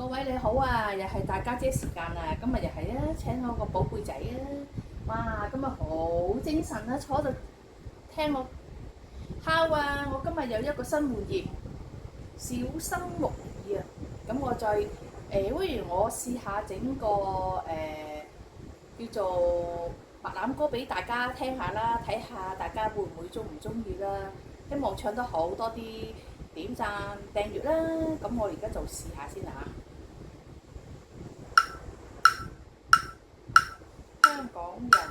各位你好啊，又係大家姐時間啊，今日又係啊，請我個寶貝仔啊，哇，今日好精神啊，坐度聽我敲啊，我今日有一個新玩意，小生木耳啊，咁我再不如我試下整個叫做白欖歌俾大家聽下啦，睇下大家會唔會中唔中意啦，希望唱得好多啲點讚訂閱啦，咁我而家就試下先啊。香港人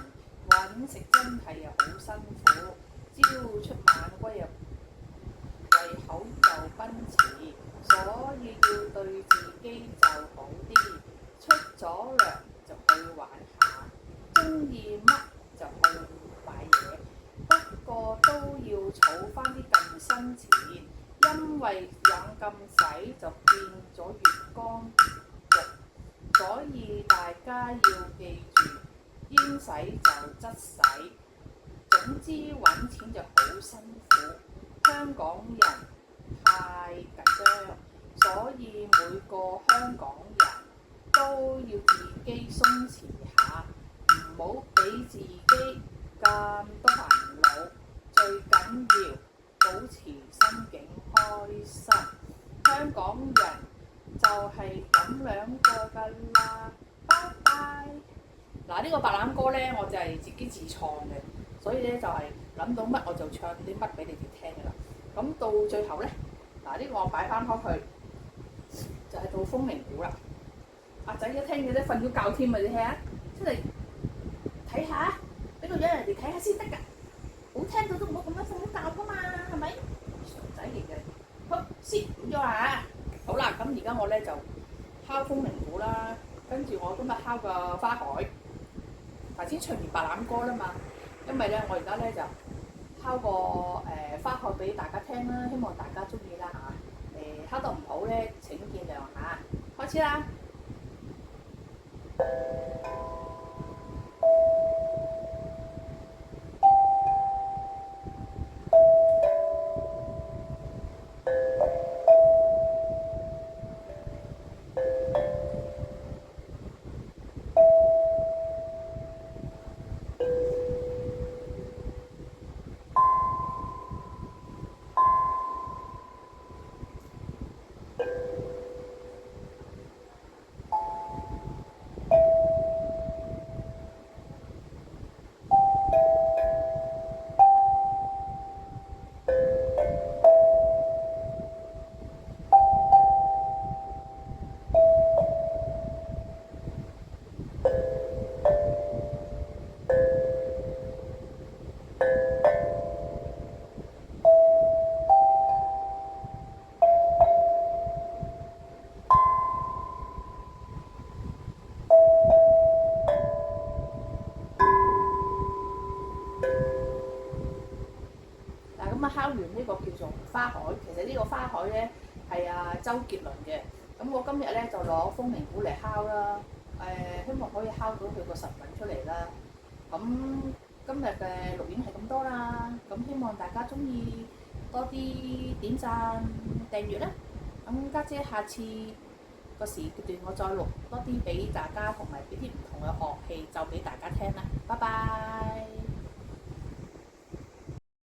揾食真係又好辛苦，朝出晚歸啊，胃口就奔馳，所以要對自己就好啲。出咗糧就去玩下，中意乜就去買嘢，不過都要儲翻啲近身錢，因為養咁使就變咗月光族，所以大家要記住。應使就則使，總之揾錢就好辛苦。香港人太緊張，所以每個香港人都要自己鬆弛下，唔好俾自己咁多煩惱。最緊要保持心境開心。香港人就係咁樣個㗎啦，拜拜。嗱，呢個白欖歌咧，我就係自己自創嘅，所以咧就係諗到乜我就唱啲乜俾你哋聽㗎啦。咁到最後咧，嗱，呢個我擺翻開去，就係到風鈴鼓啦。阿仔一聽嘅咧瞓咗覺添啊！你睇下，出嚟睇下，俾個樣人哋睇下先得㗎。好聽到都唔好咁樣瞓咗覺㗎嘛，係咪？傻仔嚟嘅。好，先咗啦。好啦，咁而家我咧就敲風鈴鼓啦，跟住我今日敲個花海。頭先唱完白欖歌啦嘛，因為咧我而家咧就敲個花海俾大家聽啦，希望大家中意啦嚇。敲得唔好咧請見諒嚇。開始啦！咁啊，敲完呢個叫做花海，其實呢個花海咧係周杰倫嘅。咁我今日咧就攞風鈴鼓嚟敲啦，希望可以敲到佢個實韻出嚟啦。咁今日嘅錄影係咁多啦，咁希望大家中意多啲點讚訂閱啦。咁家姐下次個時段我再錄多啲俾大家，同埋俾啲唔同嘅樂器就俾大家聽啦。拜拜。